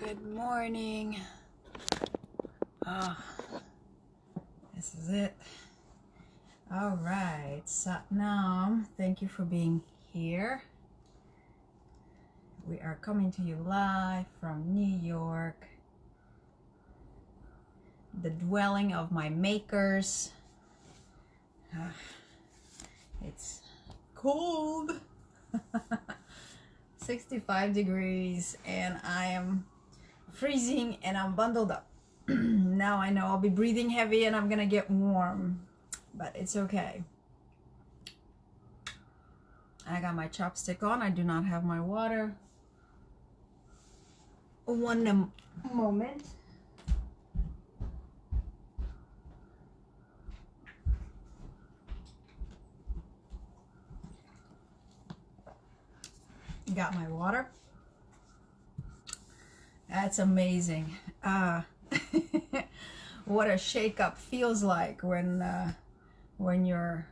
Good morning. This is it. All right, Satnam, thank you for being here. We are coming to you live from New York, the dwelling of my makers. It's cold. 65 degrees and I am freezing and I'm bundled up. Now I know I'll be breathing heavy and I'm gonna get warm, but it's okay. I got my chopstick on. I do not have my water. One moment. Got my water. That's amazing. What a shake-up feels like when you're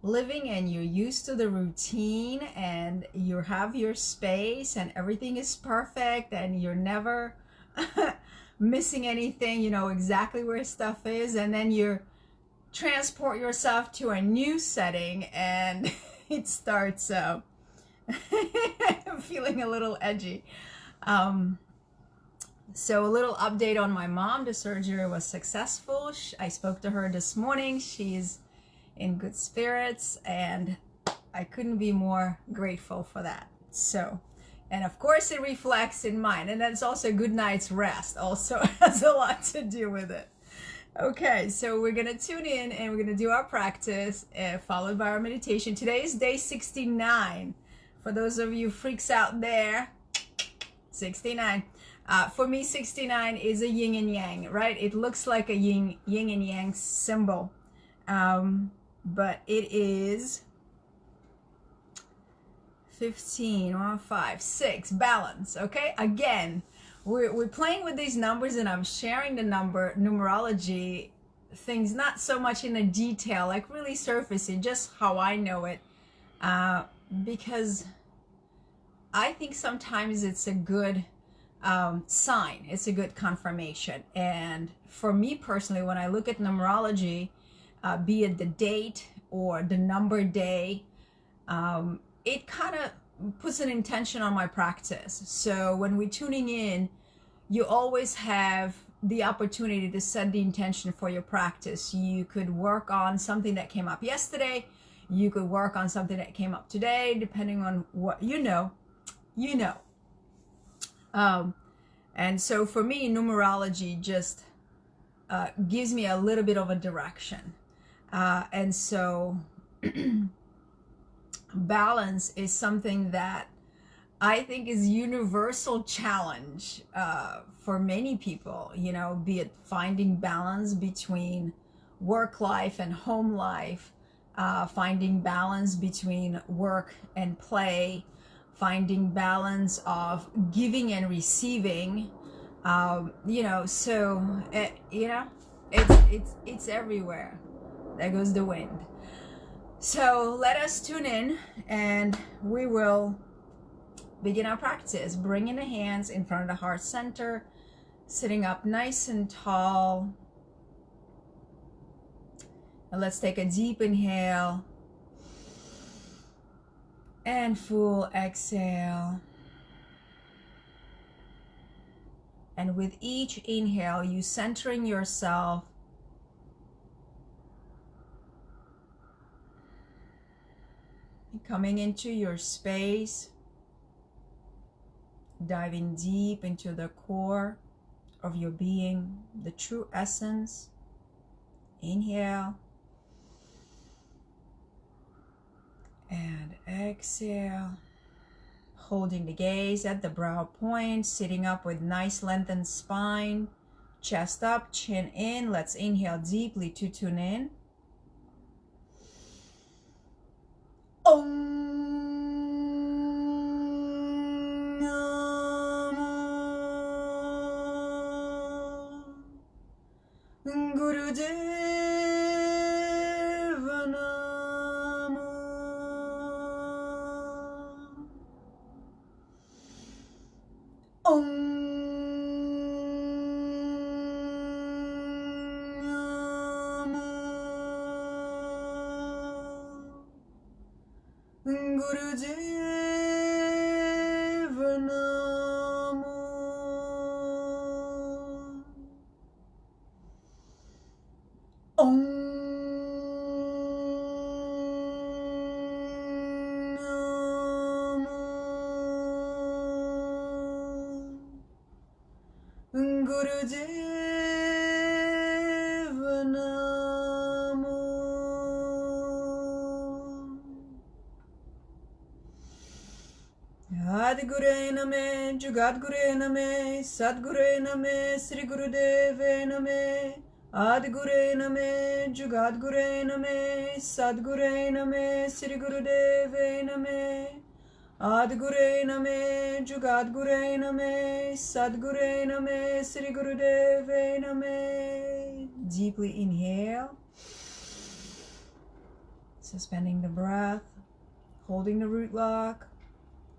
living and you're used to the routine and you have your space and everything is perfect and you're never missing anything, you know exactly where stuff is, and then you transport yourself to a new setting and it starts feeling a little edgy. So a little update on my mom. The surgery was successful. I spoke to her this morning. She's in good spirits and I couldn't be more grateful for that. So, and of course it reflects in mine, and that's also a good night's rest also has a lot to do with it. Okay, so we're gonna tune in and we're gonna do our practice followed by our meditation. Today is day 69. For those of you freaks out there, 69. For me, 69 is a yin and yang, right? It looks like a yin and yang symbol, but it is 15, 1, 5, 6, balance, okay? Again, we're playing with these numbers and I'm sharing the numerology things, not so much in a detail, like really surfacing, just how I know it, because I think sometimes it's a good sign, it's a good confirmation. And for me personally, when I look at numerology, be it the date or the number day, it kind of puts an intention on my practice. So when we're tuning in, you always have the opportunity to set the intention for your practice. You could work on something that came up yesterday, you could work on something that came up today, depending on what you know. And so for me, numerology just gives me a little bit of a direction. And so balance is something that I think is universal challenge for many people, you know, be it finding balance between work life and home life, finding balance between work and play, finding balance of giving and receiving, you know, so you know, it's everywhere. There goes the wind. So let us tune in and we will begin our practice, bringing the hands in front of the heart center, sitting up nice and tall. And let's take a deep inhale and full exhale. And with each inhale, you centering yourself, coming into your space, diving deep into the core of your being, the true essence. Inhale and exhale, holding the gaze at the brow point, sitting up with nice lengthened spine, chest up, chin in. Let's inhale deeply to tune in. Om Namo Gurudeva Namo. Om Gurudeva Namo. Adgure Name, Jugadgure Name, Sadgure Name, Sri Gurudeva Name. Adgure Name, Jugadgure Name, Sadgure Name, Sri Gurudeva Name. Adgure Name, Jugadgure Name, Sadgure Name, Sri Gurudeva Name. Deeply inhale, suspending the breath, holding the root lock,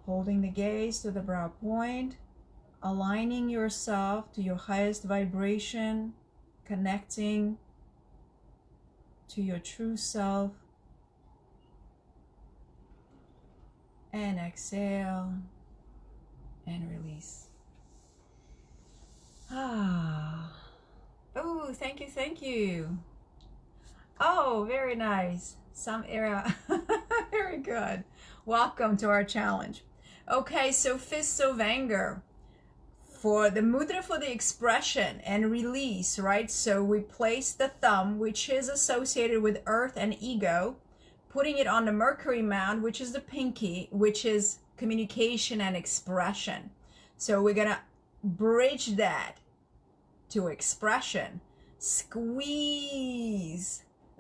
holding the gaze to the brow point, aligning yourself to your highest vibration, connecting to your true self, and exhale and release. Oh, thank you. Oh, very nice. Some area. Very good. Welcome to our challenge. Okay, so fists of anger. For the mudra, for the expression and release, right? So we place the thumb, which is associated with earth and ego, putting it on the Mercury mound, which is the pinky, which is communication and expression. So we're gonna bridge that to expression. Squeeze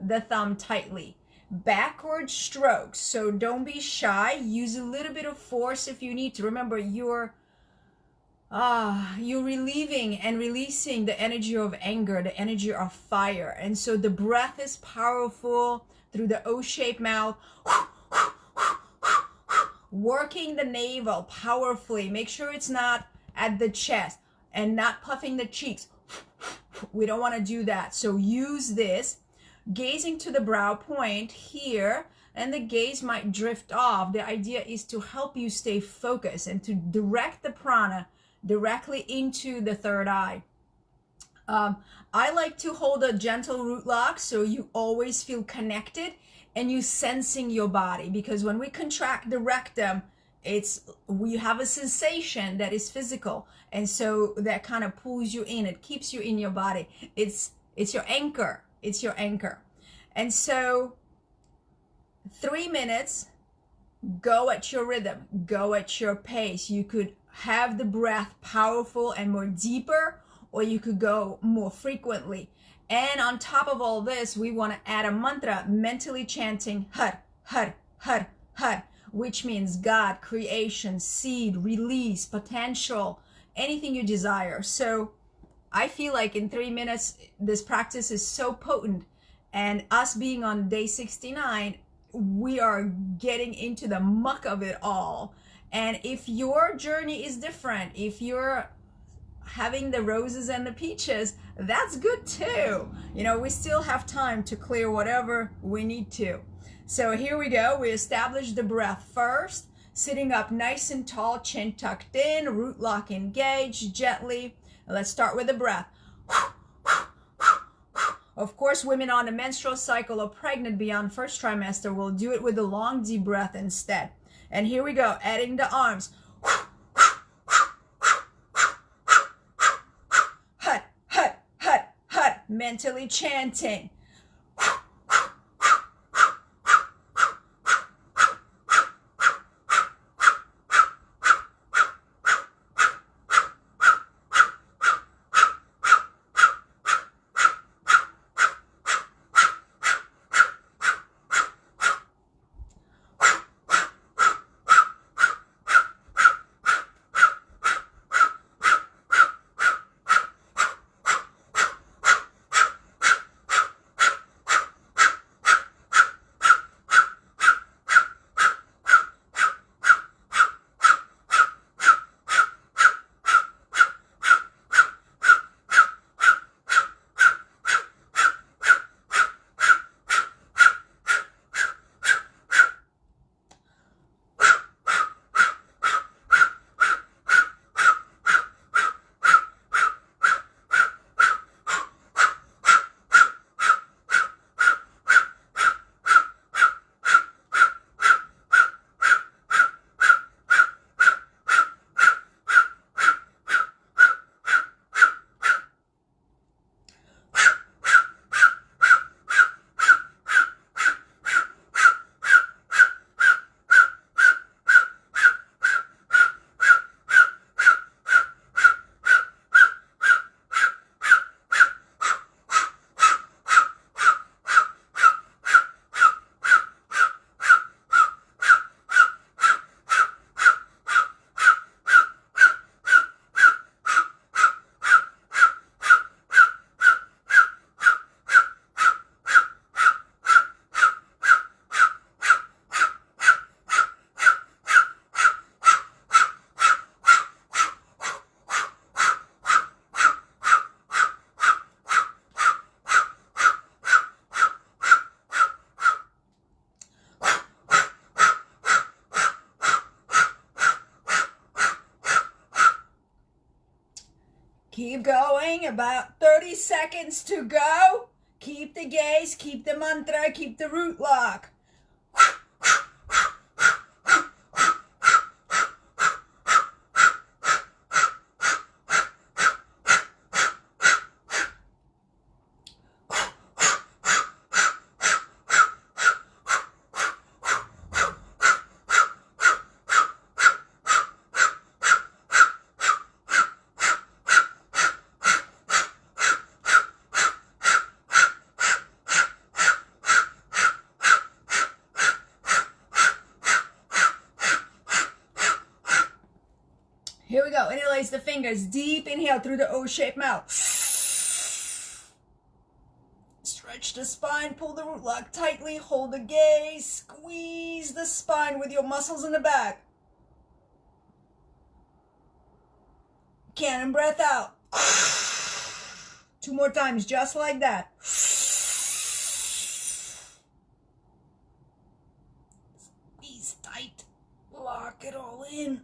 the thumb tightly. Backward strokes, so don't be shy. Use a little bit of force if you need to. Remember, you're relieving and releasing the energy of anger, the energy of fire. And so the breath is powerful through the O-shaped mouth. Working the navel powerfully. Make sure it's not at the chest and not puffing the cheeks. We don't want to do that. So use this. Gazing to the brow point here, and the gaze might drift off. The idea is to help you stay focused and to direct the prana directly into the third eye. I like to hold a gentle root lock so you always feel connected and you sensing your body, because when we contract the rectum, we have a sensation that is physical, and so that kind of pulls you in. It keeps you in your body. It's your anchor. It's your anchor. And so 3 minutes, go at your rhythm, go at your pace. You could have the breath powerful and more deeper, or you could go more frequently. And on top of all this, we want to add a mantra, mentally chanting Har, Har, Har, Har, which means God, creation, seed, release, potential, anything you desire. So I feel like in 3 minutes, this practice is so potent, and us being on day 69, we are getting into the muck of it all. And if your journey is different, if you're having the roses and the peaches, that's good too. You know, we still have time to clear whatever we need to. So here we go. We establish the breath first, sitting up nice and tall, chin tucked in, root lock engaged, gently. Let's start with the breath. Of course, women on a menstrual cycle or pregnant beyond first trimester will do it with a long, deep breath instead. And here we go, adding the arms. Hut, hut, hut, hut, mentally chanting. Keep going, about 30 seconds to go. Keep the gaze, keep the mantra, keep the root lock. Here we go. Interlace the fingers. Deep inhale through the O-shaped mouth. Stretch the spine. Pull the root lock tightly. Hold the gaze. Squeeze the spine with your muscles in the back. Cannon breath out. 2 more times, just like that. Squeeze tight. Lock it all in.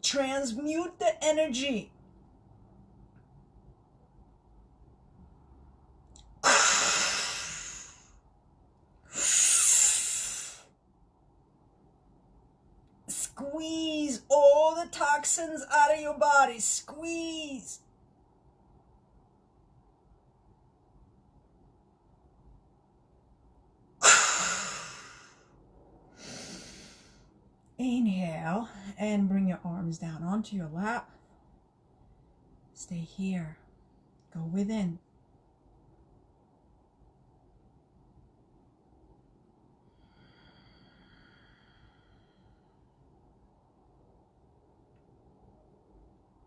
Transmute the energy. Squeeze all the toxins out of your body. Squeeze. Inhale and bring your arms down onto your lap. Stay here. Go within.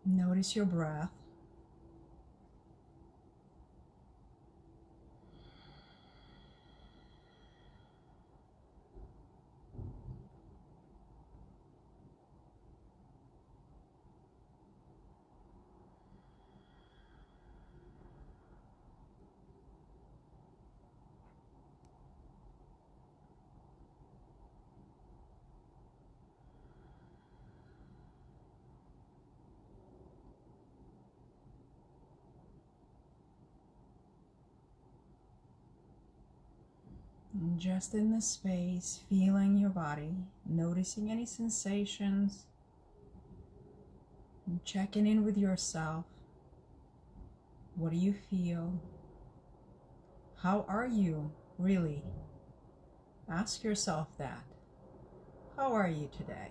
Notice your breath. And just in the space, feeling your body, noticing any sensations, and checking in with yourself. What do you feel? How are you really? Ask yourself that. How are you today?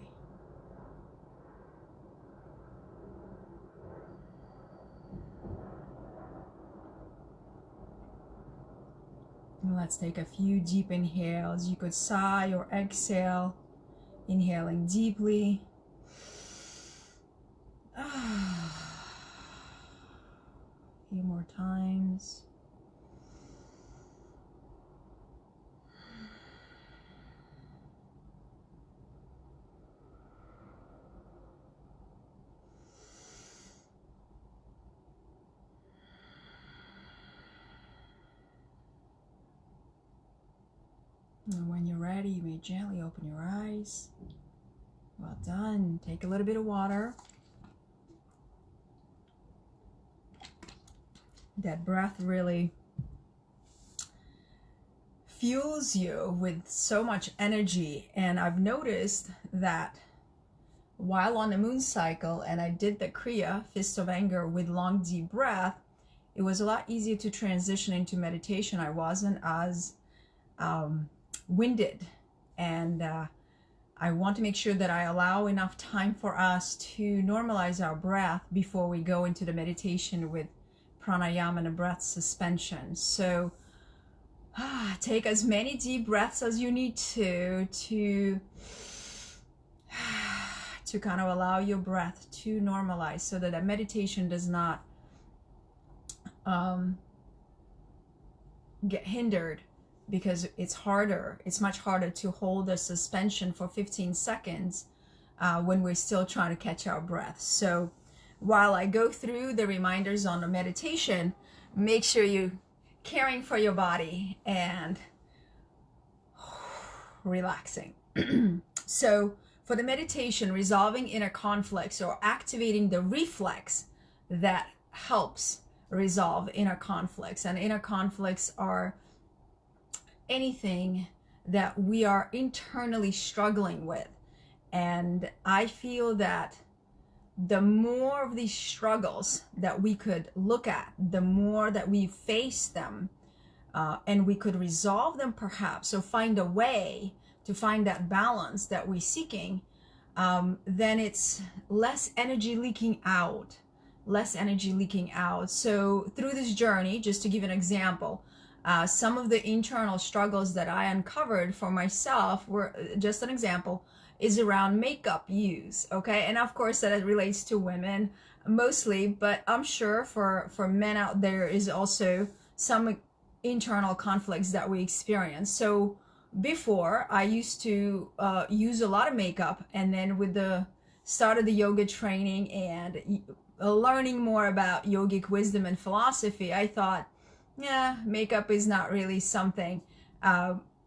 Let's take a few deep inhales. You could sigh or exhale, inhaling deeply. A few more times. And when you're ready, you may gently open your eyes. Well done. Take a little bit of water. That breath really fuels you with so much energy. And I've noticed that while on the moon cycle and I did the kriya, fist of anger, with long deep breath, it was a lot easier to transition into meditation. I wasn't as winded, and I want to make sure that I allow enough time for us to normalize our breath before we go into the meditation with pranayama and a breath suspension. So take as many deep breaths as you need to kind of allow your breath to normalize, so that a meditation does not get hindered, because it's much harder to hold a suspension for 15 seconds when we're still trying to catch our breath. So while I go through the reminders on the meditation, make sure you're caring for your body and relaxing. So for the meditation, resolving inner conflicts or activating the reflex that helps resolve inner conflicts. And inner conflicts are anything that we are internally struggling with. And I feel that the more of these struggles that we could look at, the more that we face them, and we could resolve them perhaps, so find a way to find that balance that we're seeking, then it's less energy leaking out, So through this journey, just to give an example, some of the internal struggles that I uncovered for myself were, just an example, is around makeup use, okay? And of course that relates to women mostly, but I'm sure for men out there is also some internal conflicts that we experience. So before, I used to use a lot of makeup, and then with the start of the yoga training and learning more about yogic wisdom and philosophy, I thought, yeah, makeup is not really something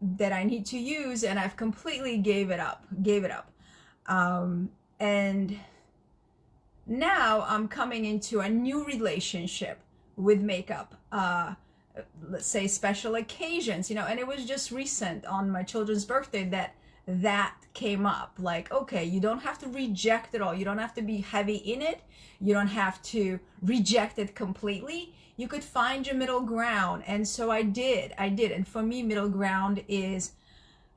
that I need to use, and I've completely gave it up. And now I'm coming into a new relationship with makeup. Let's say special occasions, and it was just recent on my children's birthday that came up. Like, okay, you don't have to reject it all. You don't have to be heavy in it. You don't have to reject it completely. You could find your middle ground. And so I did. And for me, middle ground is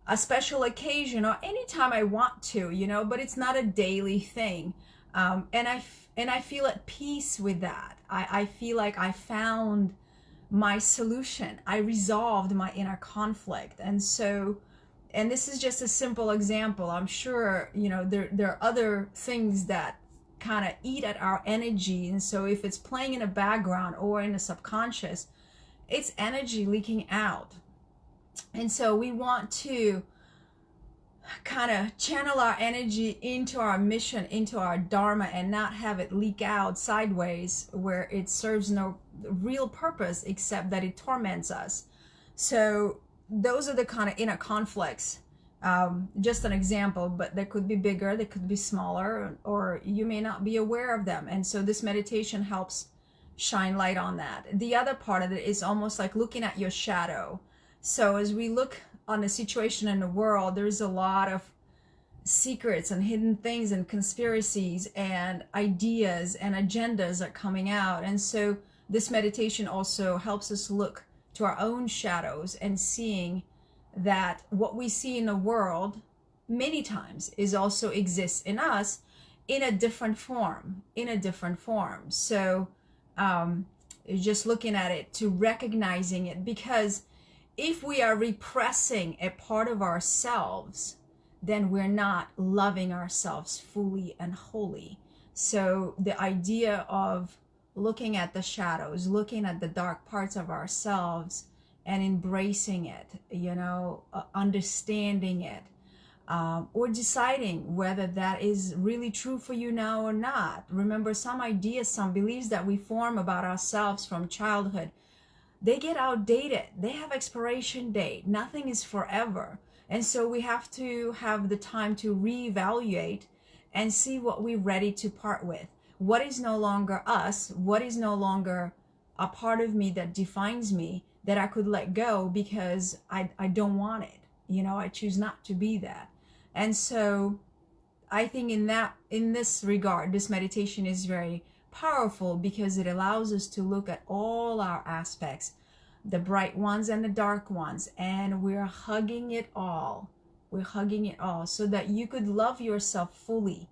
a special occasion or anytime I want to, but it's not a daily thing. And I feel at peace with that. I feel like I found my solution. I resolved my inner conflict. And this is just a simple example. I'm sure, there are other things that kind of eat at our energy. And so if it's playing in a background or in the subconscious, it's energy leaking out. And so we want to kind of channel our energy into our mission, into our dharma, and not have it leak out sideways where it serves no real purpose except that it torments us. So those are the kind of inner conflicts. Just an example, but they could be bigger, they could be smaller, or you may not be aware of them. And so this meditation helps shine light on that. The other part of it is almost like looking at your shadow. So as we look on the situation in the world, there's a lot of secrets and hidden things and conspiracies and ideas and agendas are coming out. And so this meditation also helps us look to our own shadows and seeing that what we see in the world many times is also exists in us in a different form, So just looking at it, to recognizing it, because if we are repressing a part of ourselves, then we're not loving ourselves fully and wholly. So the idea of looking at the shadows, looking at the dark parts of ourselves and embracing it, understanding it, or deciding whether that is really true for you now or not. Remember, some ideas, some beliefs that we form about ourselves from childhood, they get outdated. They have expiration date. Nothing is forever. And so we have to have the time to reevaluate and see what we're ready to part with. What is no longer us? What is no longer a part of me that defines me, that I could let go because I don't want it. I choose not to be that. And so I think in this regard, this meditation is very powerful because it allows us to look at all our aspects, the bright ones and the dark ones, and we're hugging it all. So that you could love yourself fully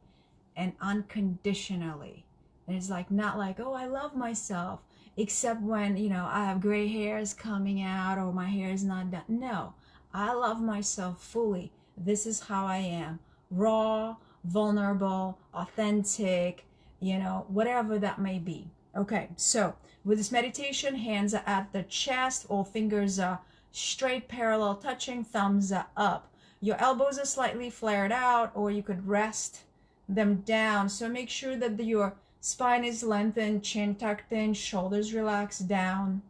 and unconditionally. And it's like, not like, oh, I love myself, except when, I have gray hairs coming out or my hair is not done. No, I love myself fully. This is how I am. Raw, vulnerable, authentic, whatever that may be. Okay, so with this meditation, hands are at the chest, all fingers are straight, parallel, touching, thumbs are up. Your elbows are slightly flared out, or you could rest them down. So make sure that your spine is lengthened, chin tucked in, shoulders relaxed down.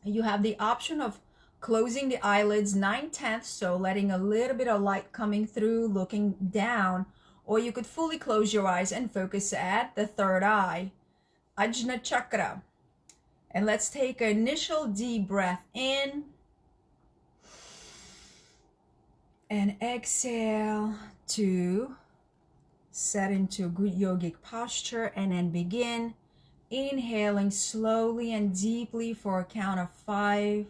You have the option of closing the eyelids 9/10, so letting a little bit of light coming through, looking down, or you could fully close your eyes and focus at the third eye. Ajna chakra. And let's take an initial deep breath in and exhale to set into a good yogic posture, and then begin inhaling slowly and deeply for a count of 5,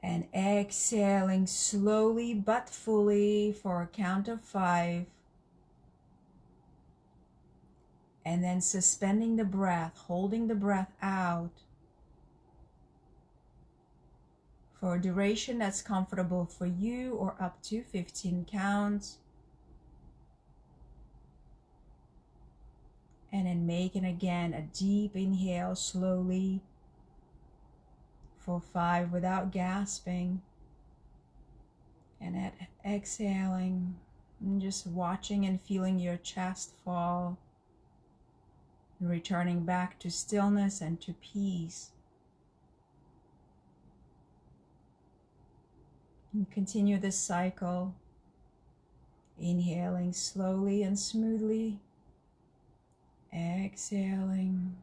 and exhaling slowly but fully for a count of 5, and then suspending the breath, holding the breath out for a duration that's comfortable for you, or up to 15 counts. And then making again a deep inhale slowly for 5 without gasping. And exhaling, and just watching and feeling your chest fall, and returning back to stillness and to peace. And continue this cycle, inhaling slowly and smoothly, exhaling,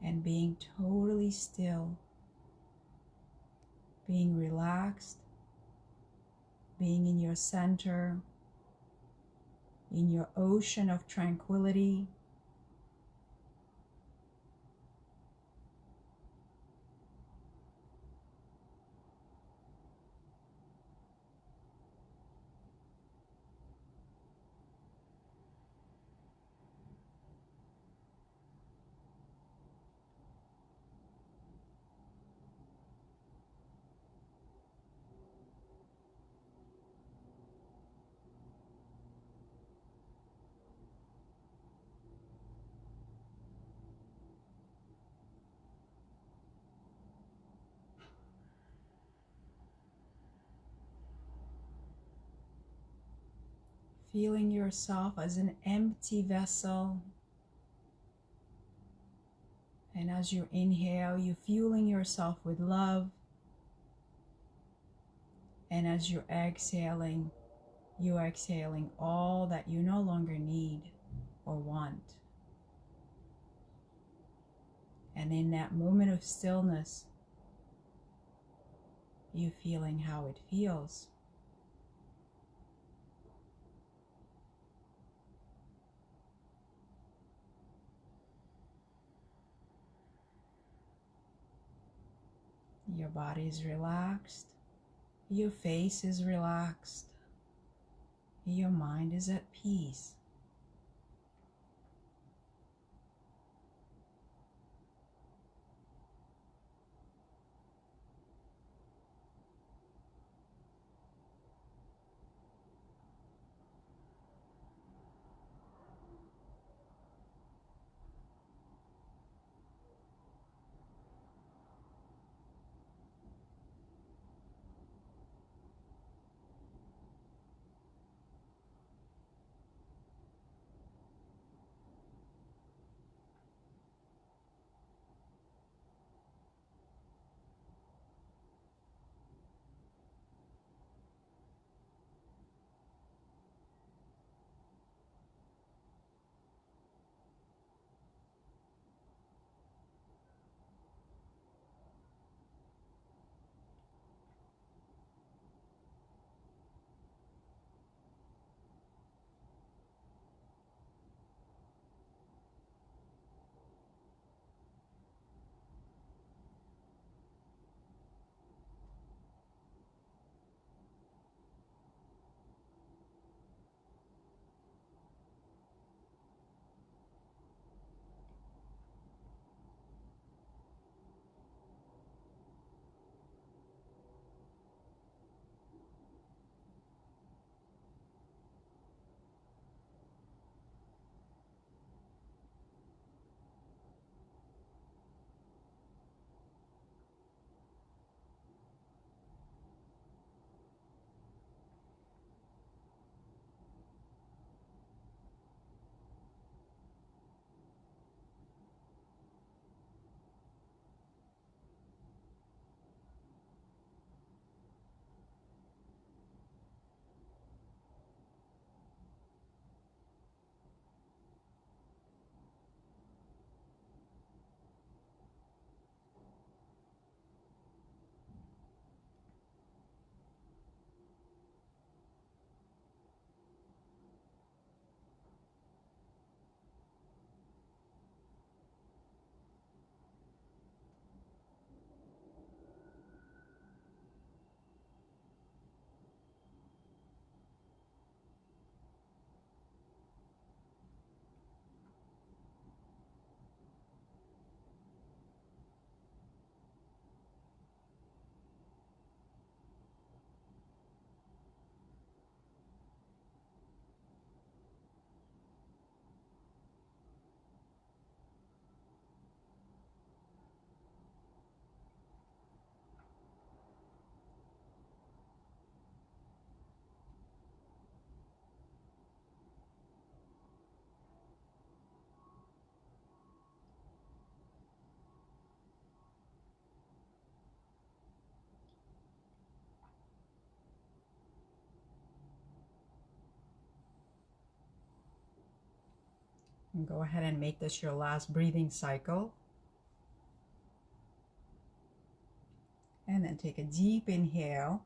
and being totally still, being relaxed, being in your center, in your ocean of tranquility. Feeling yourself as an empty vessel. And as you inhale, you're fueling yourself with love. And as you're exhaling all that you no longer need or want. And in that moment of stillness, you feeling how it feels. Your body is relaxed. Your face is relaxed. Your mind is at peace. And go ahead and make this your last breathing cycle. And then take a deep inhale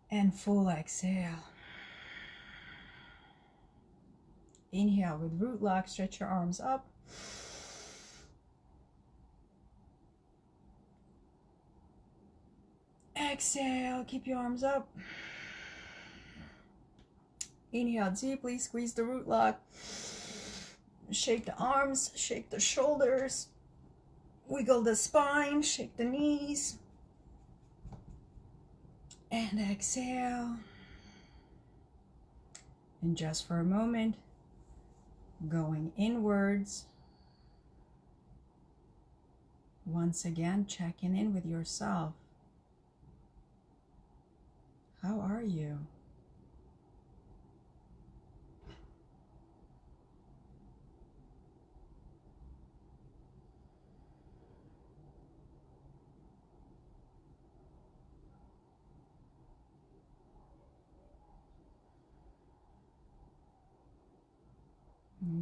and full exhale. Inhale with root lock, stretch your arms up. Exhale, keep your arms up. Inhale deeply, squeeze the root lock. Shake the arms, shake the shoulders. Wiggle the spine, shake the knees. And exhale. And just for a moment, going inwards. Once again, checking in with yourself. How are you?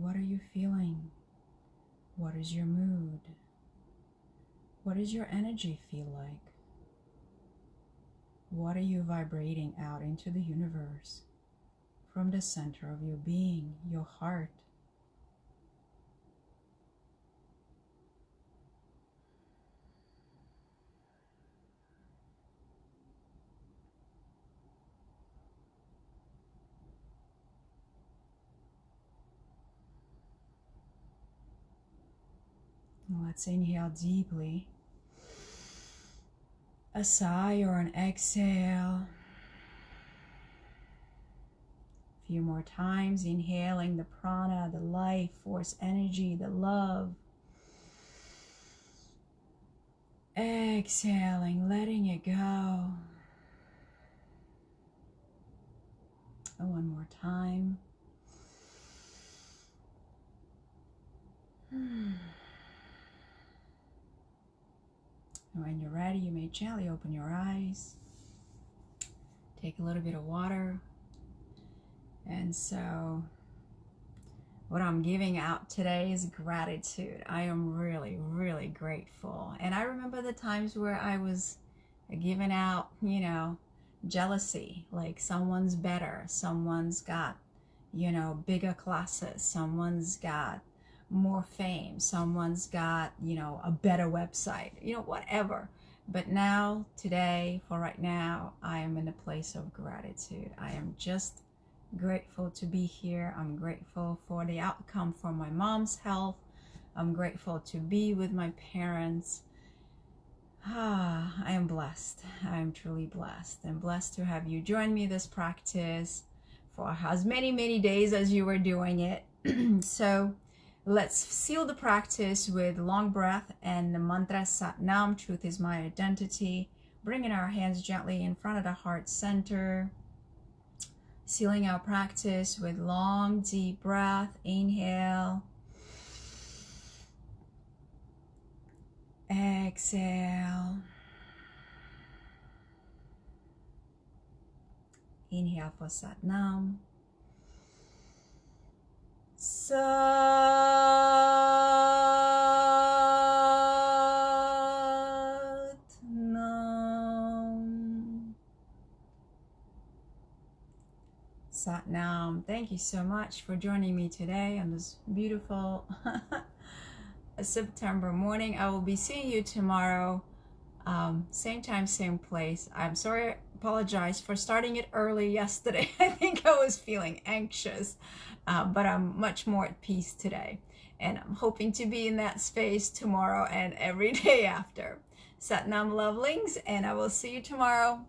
What are you feeling? What is your mood? What does your energy feel like? What are you vibrating out into the universe from the center of your being, your heart? Let's inhale deeply. A sigh or an exhale. A few more times, inhaling the prana, the life force energy, the love. Exhaling, letting it go. And one more time. And when you're ready, you may gently open your eyes. Take a little bit of water. And so what I'm giving out today is gratitude. I am really, really grateful. And I remember the times where I was giving out, jealousy, like someone's better, someone's got, bigger classes, someone's got more fame, someone's got, a better website, whatever. But now, today, for right now, I am in a place of gratitude. I am just grateful to be here. I'm grateful for the outcome for my mom's health. I'm grateful to be with my parents. I am blessed. I am truly blessed. I'm blessed to have you join me this practice for as many days as you were doing it. So let's seal the practice with long breath and the mantra Sat Nam, truth is my identity. Bringing our hands gently in front of the heart center. Sealing our practice with long, deep breath. Inhale. Exhale. Inhale for Sat Nam. Sat Nam. Sat Nam. Thank you so much for joining me today on this beautiful September morning. I will be seeing you tomorrow, same time, same place. I'm sorry, apologize for starting it early yesterday. I think I was feeling anxious, but I'm much more at peace today. And I'm hoping to be in that space tomorrow and every day after. Sat Nam, lovelings, and I will see you tomorrow.